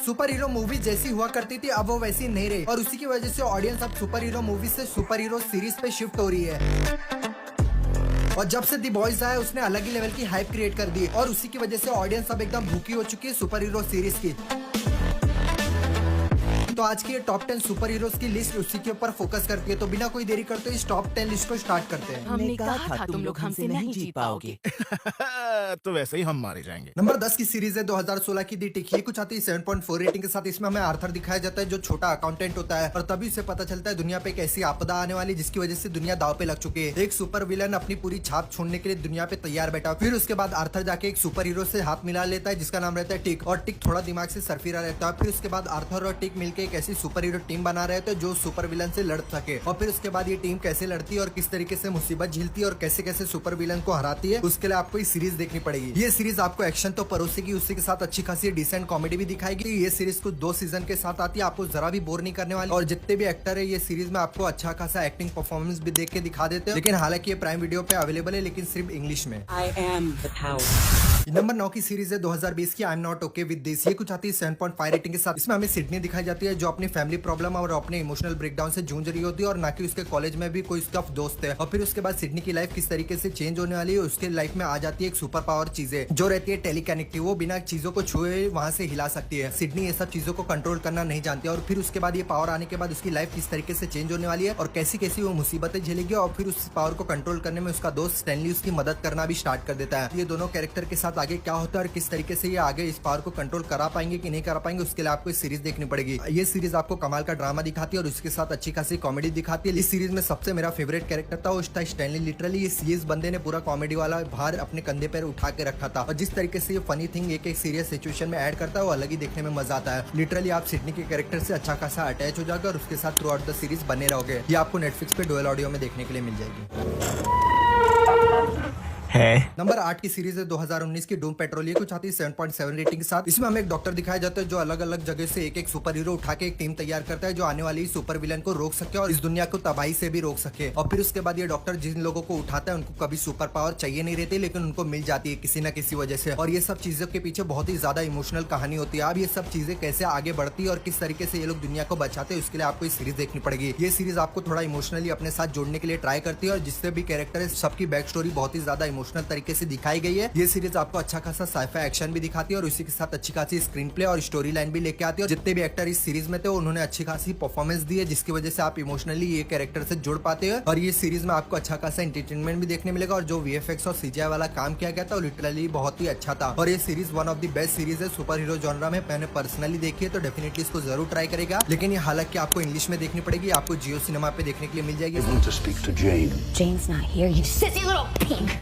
Super hero movie जैसी हुआ करती थी अब वो वैसी नहीं रही और उसी की वजह से ऑडियंस अब सुपर हीरो मूवी से सुपर हीरो सीरीज पे शिफ्ट हो रही है। और जब से दी बॉयज आया उसने अलग ही लेवल की हाइप क्रिएट कर दी और उसी की वजह से ऑडियंस अब एकदम भूखी हो चुकी है सुपर हीरो सीरीज की। तो आज की ये टॉप 10 सुपर हीरोज की लिस्ट उसी के ऊपर फोकस करती है। तो बिना कोई देरी करते इस टॉप 10 लिस्ट को स्टार्ट करते हैं। हमने कहा था तुम लोग हमसे नहीं जीत पाओगे। तो वैसे ही हम मारे जाएंगे। नंबर 10 की सीरीज है 2016 की दी टिक। ये कुछ आती है 7.4 रेटिंग के साथ। इसमें हमें आर्थर दिखाया जाता है जो छोटा अकाउंटेंट होता है और तभी उसे पता चलता है दुनिया पे एक ऐसी आपदा आने वाली जिसकी वजह से दुनिया दाव पे लग चुकी है। एक सुपर विलन अपनी पूरी छाप छोड़ने के लिए दुनिया पे तैयार बैठा। फिर उसके बाद आर्थर जाके एक सुपर हीरो से हाथ मिला लेता है जिसका नाम रहता है टिक और टिक थोड़ा दिमाग से सरफिरा रहता है। फिर उसके बाद आर्थर और टिक मिलकर एक ऐसी सुपर हीरो टीम बना रहे थे जो सुपर विलन से लड़ सके। और फिर उसके बाद ये टीम कैसे लड़ती है और किस तरीके से मुसीबत झेलती है और कैसे कैसे सुपर विलन को हराती है उसके लिए आपको ये सीरीज देखनी पड़ेगी। ये सीरीज आपको एक्शन तो परोसेगी उसी के साथ अच्छी खासी डिसेंट कॉमेडी भी दिखाएगी। ये सीरीज कुछ 2 सीजन के साथ आती है, आपको जरा भी बोर नहीं करने वाली और जितने भी एक्टर है ये सीरीज में आपको अच्छा खासा एक्टिंग परफॉर्मेंस भी देख के दिखा देते हैं। लेकिन हालांकि ये प्राइम वीडियो पे अवेलेबल है लेकिन सिर्फ इंग्लिश में। नंबर 9 की सीरीज है 2020 की I am not okay with this. ये कुछ आती है 7.5 रेटिंग के साथ। इसमें हमें सिडनी दिखाई जाती है जो अपनी फैमिली प्रॉब्लम और अपने इमोशनल ब्रेकडाउन से जूझ रही होती है और ना कि उसके कॉलेज में भी कोई उसका दोस्त है। और फिर उसके बाद सिडनी की लाइफ किस तरीके से चेंज होने वाली है उसके लाइफ में आ जाती है एक सुपर पावर चीजें जो रहती है टेलीकनेक्टिव। वो बिना चीजों को छुए वहां से हिला सकती है। सिडनी ये सब चीजों को कंट्रोल करना नहीं जानती और फिर उसके बाद ये पावर आने के बाद उसकी लाइफ किस तरीके से चेंज होने वाली है और कैसी कैसी वो मुसीबतें झेलेगी और फिर उस पावर को कंट्रोल करने में उसका दोस्त स्टैनली उसकी मदद करना भी स्टार्ट कर देता है। ये दोनों कैरेक्टर के साथ आगे क्या होता है और किस तरीके से ये आगे इस पावर को कंट्रोल करा पाएंगे कि नहीं करा पाएंगे उसके लिए आपको इस सीरीज देखनी पड़ेगी। ये सीरीज आपको कमाल का ड्रामा दिखाती है और उसके साथ अच्छी खासी कॉमेडी दिखाती है। इस सीरीज में सबसे मेरा फेवरेट कैरेक्टर था वो था स्टैनली। लिटरली इस बंदे ने पूरा कॉमेडी वाला भार अपने कंधे पर उठा के रखा था और जिस तरीके से ये फनी थिंग एक सीरियस सिचुएशन में ऐड करता है वो अलग ही देखने में मजा आता है। लिटरली आप सिडनी के कैरेक्टर से अच्छा खासा अटैच हो जाओगे और उसके साथ थ्रू आउट द सीरीज बने रहोगे। ये आपको नेटफ्लिक्स पे डुअल ऑडियो में देखने के लिए मिल जाएगी। नंबर 8 की सीरीज है 2019 की डूम पेट्रोल। ये कुछ आती है 7.7 रेटिंग के साथ। इसमें हमें एक डॉक्टर दिखाया जाता है जो अलग अलग जगह से एक सुपर हीरो उठा के एक टीम तैयार करता है जो आने वाली सुपर विलन को रोक सके और इस दुनिया को तबाही से भी रोक सके। और फिर उसके बाद ये डॉक्टर जिन लोगों को उठाता है उनको कभी सुपर पावर चाहिए नहीं रहती लेकिन उनको मिल जाती है किसी न किसी वजह से और ये सब चीजों के पीछे बहुत ही ज्यादा इमोशनल कहानी होती है। अब ये सब चीजें कैसे आगे बढ़ती है और किस तरीके से ये लोग दुनिया को बचाते हैं उसके लिए आपको ये सीरीज देखनी पड़ेगी। ये सीरीज आपको थोड़ा इमोशनली अपने साथ जोड़ने के लिए ट्राई करती है और जिससे भी कैरेक्टर है सबकी बैक स्टोरी बहुत ही ज्यादा इमोशनल तरीके से दिखाई गई है। ये सीरीज आपको अच्छा खासा साइफाई एक्शन भी दिखाती है और उसी के साथ अच्छी खासी स्क्रीन प्ले और स्टोरी लाइन भी लेके आती है और जितने भी एक्टर इस सीरीज में थे उन्होंने अच्छी खासी परफॉर्मेंस दी है जिसकी वजह से आप इमोशनली ये कैरेक्टर से जुड़ पाते हैं और ये सीरीज में आपको अच्छा खासा एंटरटेनमेंट भी देखने मिलेगा और जो VFX और CGI वाला काम किया गया था वो लिटरली बहुत ही अच्छा था और ये series one of the best series है सुपर हीरो जॉनरा में। मैंने पर्सनली देखी है तो डेफिनेटली इसको जरूर ट्राई करेगा लेकिन ये हालांकि आपको इंग्लिश में देखनी पड़ेगी। आपको जियो सिनेमा पे देखने के लिए मिल जाएगी।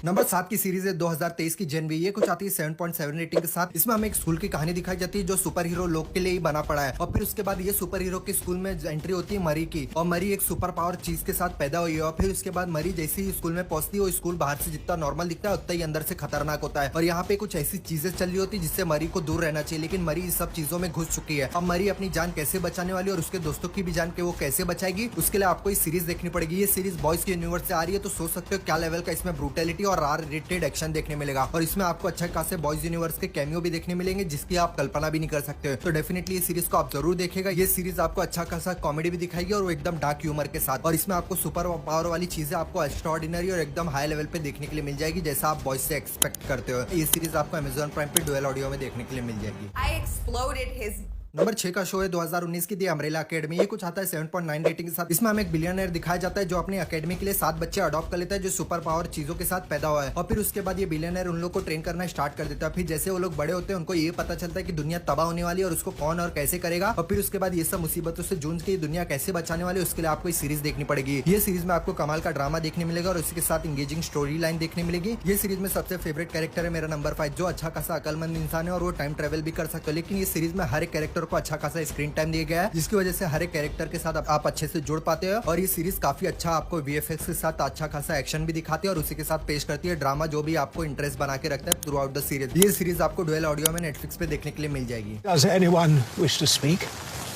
नंबर 7 की सीरीज है 2023 की जेन वी। ये कुछ आती है 7.7 रेटिंग के साथ। इसमें हमें एक स्कूल की कहानी दिखाई जाती है जो सुपर हीरो लोग के लिए ही बना पड़ा है और फिर उसके बाद ये सुपर हीरो के स्कूल में एंट्री होती है मरी की और मरी एक सुपर पावर चीज के साथ पैदा हुई है और फिर उसके बाद मरी जैसे ही स्कूल में पहुंचती है वो स्कूल बाहर से जितना नॉर्मल दिखता है उतना ही अंदर से खतरनाक होता है और यहाँ पे कुछ ऐसी चीजें चल रही होती है जिससे मरी को दूर रहना चाहिए लेकिन मरी इस सब चीजों में घुस चुकी है। अब मरी अपनी जान कैसे बचाने वाली और उसके दोस्तों की भी जान के वो कैसे बचाएगी उसके लिए आपको ये सीरीज देखनी पड़ेगी। ये सीरीज बॉयज के यूनिवर्स से आ रही है तो सोच सकते हो क्या लेवल का इसमें ब्रूटैलिटी और आर रेटेड एक्शन देखने मिलेगा और इसमें आपको अच्छा खासे बॉयज यूनिवर्स के कैमियो भी देखने मिलेंगे जिसकी आप कल्पना भी नहीं कर सकते। तो डेफिनेटली ये सीरीज को आप जरूर देखेगा। ये सीरीज आपको अच्छा खासा कॉमेडी भी दिखाएगी और वो एकदम डार्क ह्यूमर के साथ और इसमें आपको सुपर पावर वाली चीजें आपको एक्स्ट्राऑर्डिनरी और एकदम हाई लेवल पे देखने के लिए मिल जाएगी जैसा आप बॉयज से एक्सपेक्ट करते हो। ये सीरीज आपको अमेजॉन प्राइम पे डुअल ऑडियो में देखने के लिए मिल जाएगी। नंबर 6 का शो है 2019 की दी अम्ब्रेला अकेडमी। ये कुछ आता है 7.9 रेटिंग के साथ। इसमें हमें एक बिलियनर दिखाया जाता है जो अपनी अकेडमी के लिए 7 बच्चे अडॉप्ट कर लेता है जो सुपर पावर चीजों के साथ पैदा हुआ है और फिर उसके बाद ये बिलियनर उन लोग को ट्रेन करना स्टार्ट कर देता है। फिर जैसे वो लोग बड़े होते हैं उनको ये पता चलता है कि दुनिया तबाह होने वाली है और उसको कौन और कैसे करेगा और फिर उसके बाद ये सब मुसीबतों से जूझ के दुनिया कैसे बचाने वाली है उसके लिए आपको सीरीज देखनी पड़ेगी। ये सीरीज में आपको कमाल का ड्रामा देखने मिलेगा और उसके साथ इंगेजिंग स्टोरी लाइन देखने मिलेगी। ये सीरीज में सबसे फेवरेट कैरेक्टर है मेरा नंबर 5 जो अच्छा खासा अकलमंद इंसान है और वो टाइम ट्रेवल भी कर सकते हो लेकिन ये सीरीज में हर एक कैरेक्टर को अच्छा खासा स्क्रीन टाइम दिया गया है जिसकी वजह से हर एक कैरेक्टर के साथ आप अच्छे से जुड़ पाते हो और ये सीरीज काफी अच्छा आपको VFX के साथ अच्छा खासा एक्शन भी दिखाती है और उसी के साथ पेश करती है ड्रामा जो भी आपको इंटरेस्ट बना के रखता है थ्रू आउट द सीरीज। ये सीरीज आपको डुअल ऑडियो में नेटफ्लिक्स पे देखने के लिए मिल जाएगी। Does anyone wish to speak?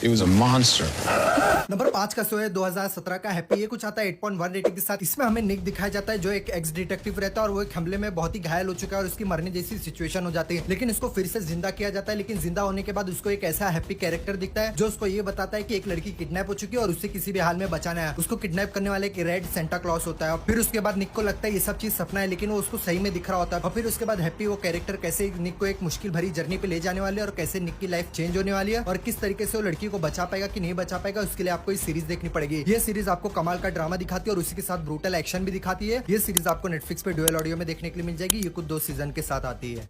He was a monster. Number 5 का शो है 2017 का हैप्पी। ये कुछ आता है 8.1 रेटिंग के साथ। इसमें हमें निक दिखाया जाता है जो एक एक्स डिटेक्टिव रहता है और वो एक हमले में बहुत ही घायल हो चुका है और उसकी मरने जैसी सिचुएशन हो जाती है, लेकिन उसको फिर से जिंदा किया जाता है। लेकिन जिंदा होने के बाद उसको एक ऐसा हैप्पी कैरेक्टर दिखता है जो उसको ये बताता है कि एक लड़की किडनैप हो चुकी है और उससे किसी भी हाल में बचाना है। उसको किडनैप करने वाले एक रेड सेंटा क्लॉस होता है और फिर उसके बाद निक को लगता है ये सब चीज सपना है, लेकिन वो उसको सही में दिख रहा होता है। और फिर उसके बाद हैप्पी वो कैरेक्टर कैसे निक को एक मुश्किल भरी जर्नी पे ले जाने वाले और कैसे निक की लाइफ चेंज होने वाली है और किस तरीके से वो लड़की को बचा पाएगा कि नहीं बचा पाएगा, उसके लिए आपको ये सीरीज देखनी पड़ेगी। ये सीरीज आपको कमाल का ड्रामा दिखाती है और उसी के साथ ब्रूटल एक्शन भी दिखाती है। ये सीरीज आपको नेटफ्लिक्स पे डुअल ऑडियो में देखने के लिए मिल जाएगी। ये कुछ 2 सीजन के साथ आती है।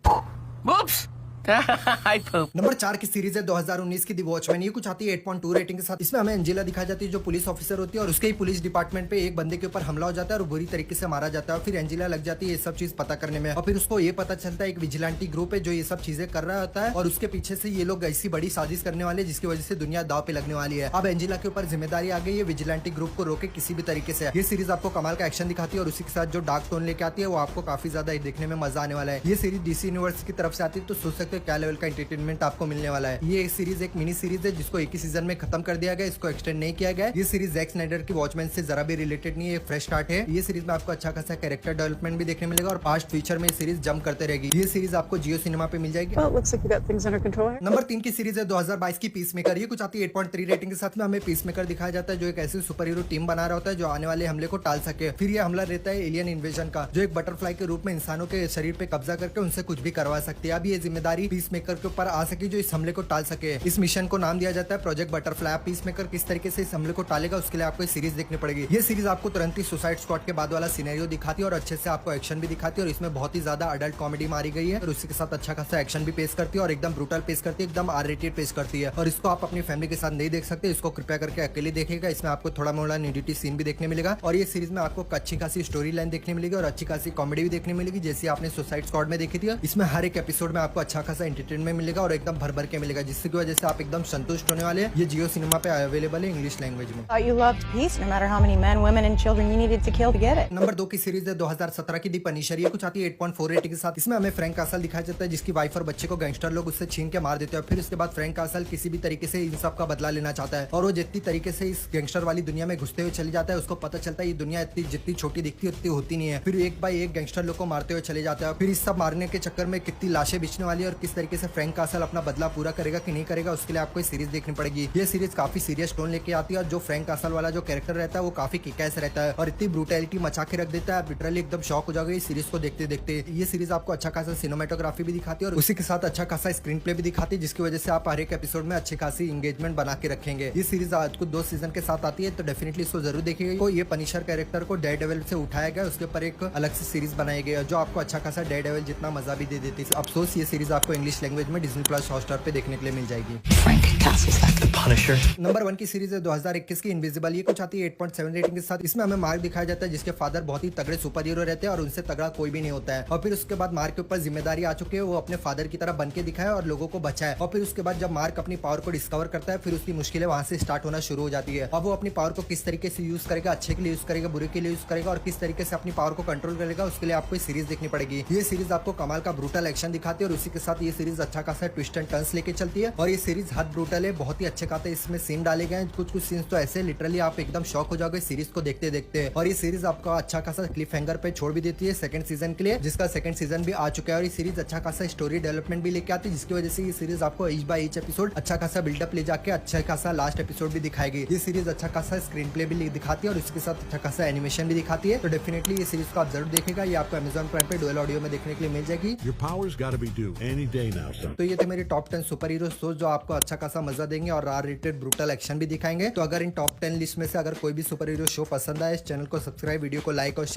Whoops! I pooped. नंबर 4 की सीरीज है 2019 की दी वॉचमैन। ये कुछ आती है 8.2 रेटिंग के साथ। इसमें हमें एंजेला दिखाई जाती है जो पुलिस ऑफिसर होती है और उसके ही पुलिस डिपार्टमेंट पे एक बंदे के ऊपर हमला हो जाता है और बुरी तरीके से मारा जाता है और फिर एंजेला लग जाती है ये सब चीज पता करने में और फिर उसको ये पता चलता है एक विजिलेंटी ग्रुप है जो ये सब चीजें कर रहा होता है और उसके पीछे से ये लोग ऐसी बड़ी साजिश करने वाले जिसकी वजह से दुनिया दाव पे लगने वाली है। अब एंजेला के ऊपर जिम्मेदारी आ गई है विजिलेंटी ग्रुप को रोके किसी भी तरीके से। ये सीरीज आपको कमाल का एक्शन दिखाती है और उसी के साथ जो डार्क टोन लेके आती है वो आपको काफी ज्यादा देखने में मजा आने वाला है। ये सीरीज डीसी यूनिवर्स की तरफ से आती है तो सोच सकते हो क्या लेवल का एंटरटेनमेंट आपको मिलने वाला है। ये सीरीज एक मिनी सीरीज है जिसको एक ही सीजन में खत्म कर दिया गया, इसको एक्सटेंड नहीं किया गया। ये सीरीज जैक स्नाइडर की वॉचमैन से जरा भी रिलेटेड नहीं है, एक फ्रेश स्टार्ट है। ये सीरीज में आपको अच्छा खासा कैरेक्टर डेवलपमेंट भी देखने मिलेगा और पास्ट फ्यूचर में सीरीज जंप करते रहेगी। ये सीरीज आपको जियो सिनेमा पे मिल जाएगी। Well, it looks like you got things under control. Number 3 की सीरीज है 2022 की पीस मेकर। ये कुछ आती है 8.3 रेटिंग के साथ में। हमें पीस मेकर दिखाया जाता है जो एक ऐसी सुपर हीरो टीम बना रहा होता है जो आने वाले हमले को टाल सके। फिर ये हमला रहता है एलियन इन्वेजन का जो एक बटरफ्लाई के रूप में इंसानों के शरीर पे कब्जा करके उनसे कुछ भी करवा सकती है। अब ये जिम्मेदारी पीस मेकर के ऊपर आ सकी जो इस हमले को टाल सके। इस मिशन को नाम दिया जाता है प्रोजेक्ट बटरफ्लाई। पीस मेकर किस तरीके से इस हमले को टालेगा उसके लिए आपको सीरीज देखनी पड़ेगी। ये सीरीज आपको तुरंत ही सुसाइड स्क्वाड के बाद वाला सिनेरियो दिखाती है और अच्छे से आपको एक्शन भी दिखाती है और इसमें बहुत ही ज्यादा अडल्ट कॉमेडी मारी गई है और उसी के साथ अच्छा खासा एक्शन भी पेश करती है और एकदम ब्रूटल पेश करती है, एकदम R-रेटेड पेश करती है और इसको आप अपनी फैमिली के साथ नहीं देख सकते, इसको कृपया करके अकेले देखिएगा। इसमें आपको थोड़ा मोड़ा न्यूडिटी सीन भी देखने मिलेगा और ये सीरीज में आपको अच्छी खासी स्टोरी लाइन देखने मिलेगी और अच्छी खासी कॉमेडी भी देखने मिलेगी जैसे आपने सुसाइड स्क्वाड में देखी थी। इसमें हर एक एपिसोड में आपको अच्छा खासा एंटरटेनमेंट मिलेगा और एकदम भर भर के मिलेगा जिसकी वजह से आप एकदम संतुष्ट होने वाले हैं। ये जियो सिनेमा पे अवेलेबल है इंग्लिश लैंग्वेज में। Thought you loved peace, no matter how many men, women, and children you needed to kill to get it. Number 2 की सीरीज है 2017 की दी पनिशर। ये कुछ आती है 8.4 रेटिंग के साथ। इसमें हमें फ्रैंक कासल दिखाया जाता है जिसकी वाइफ और बच्चे को गैंगस्टर लोग उससे छीन के मार देते हैं। फिर उसके बाद फ्रैंक कासल किसी भी तरीके से इन सब का बदला लेना चाहता है और वो जितनी तरीके से इस गैंगस्टर वाली दुनिया में घुसते हुए चले जाता है उसको पता चलता है ये दुनिया इतनी जितनी छोटी दिखती है उतनी होती नहीं है। फिर एक बाय एक गैंगस्टर लोग को मारते हुए चले जाता है। फिर इस सब मारने के चक्कर में कितनी लाशें बिछने वाली है और किस तरीके से फ्रैंक कासल अपना बदला पूरा करेगा कि नहीं करेगा उसके लिए आपको सीरीज देखनी पड़ेगी। ये सीरीज काफी सीरियस टोन लेके आती है और जो फ्रैंक कासल वाला जो कैरेक्टर रहता है वो काफी किकैस रहता है और इतनी ब्रूटैलिटी मचा के रख देता है आप लिटरली एकदम शॉक हो जाओगे इस सीरीज को देखते देखते। ये सीरीज आपको अच्छा खासा सिनेमेटोग्राफी भी दिखाती है और उसी के साथ अच्छा खासा स्क्रीन प्ले भी दिखाती है जिसकी वजह से आप हर एक एपिसोड में अच्छी खासी इंगेजमेंट बना के रखेंगे। ये सीरीज आज कुछ 2 सीजन के साथ आती है तो डेफिनेटली इसको जरूर देखिएगा। ये पनिशर कैरेक्टर को डेयरडेविल से उठाया गया उसके ऊपर एक अलग से सीरीज बनाई गई है जो आपको अच्छा खासा डेयरडेविल जितना मजा भी दे देती है। अफसोस ये सीरीज आपको इंग्लिश लैंग्वेज में डिज्नी प्लस हॉटस्टार पे देखने के लिए मिल जाएगी। Frank Castle's like the Punisher. Number 1 की सीरीज है 2021 की इनविजिबल। ये कुछ आती है 8.7 रेटिंग के साथ। इसमें हमें मार्क दिखाया जाता है जिसके फादर बहुत ही तगड़े सुपर हीरो रहते हैं और उनसे तगड़ा कोई भी नहीं होता है और फिर उसके बाद मार्क के ऊपर जिम्मेदारी आ चुकी है वो अपने फादर की तरह बन के दिखाए और लोगों को बचाए और फिर उसके बाद जब मार्क अपनी पावर को डिस्कवर करता है फिर उसकी मुश्किलें वहां से स्टार्ट होना शुरू हो जाती है। अब वो अपनी पावर को किस तरीके से यूज करेगा, अच्छे के लिए यूज करेगा, बुरे के लिए यूज करेगा और किस तरीके से अपनी पावर को कंट्रोल करेगा उसके लिए आपको सीरीज देखनी पड़ेगी। ये सीरीज आपको कमाल का ब्रूटल एक्शन दिखाती है और उसी के साथ ये सीरीज अच्छा खासा ट्विस्ट एंड टर्न्स लेके चलती है और ये सीरीज हद ब्रूटल है, बहुत ही अच्छे खाते इसमें सीन डाले गए हैं। कुछ सीन्स तो ऐसे लिटरली आप एकदम शॉक हो जाओगे सीरीज को देखते देखते और ये सीरीज आपको अच्छा खासा क्लिफ हैंगर पे छोड़ भी देती है सेकंड सीजन के लिए जिसका सेकंड सीजन भी आ चुका है और ये सीरीज अच्छा खासा स्टोरी डेवलपमेंट भी लेके आती है जिसकी वजह से ये सीरीज आपको ईच बाय ईच एपिसोड अच्छा खासा बिल्डअप ले जाके अच्छा खासा लास्ट एपिसोड भी दिखाएगी। ये सीरीज अच्छा खासा स्क्रीन प्ले भी दिखाती है और इसके साथ अच्छा खासा एनिमेशन भी दिखाती है तो डेफिनेटली ये सीरीज को आप जरूर देखेगा। ये आपको Amazon प्राइम पे डुअल ऑडियो में देखने के लिए मिल जाएगी। Your power's got to be due any day now, son. तो ये थे मेरे टॉप 10 सुपर हीरो शोज जो आपको अच्छा खासा मजा देंगे और R-रेटेड ब्रूटल एक्शन भी दिखाएंगे। तो अगर इन टॉप 10 लिस्ट में से अगर कोई भी सुपर हीरो शो पसंद आए इस चैनल को सब्सक्राइब, वीडियो को लाइक और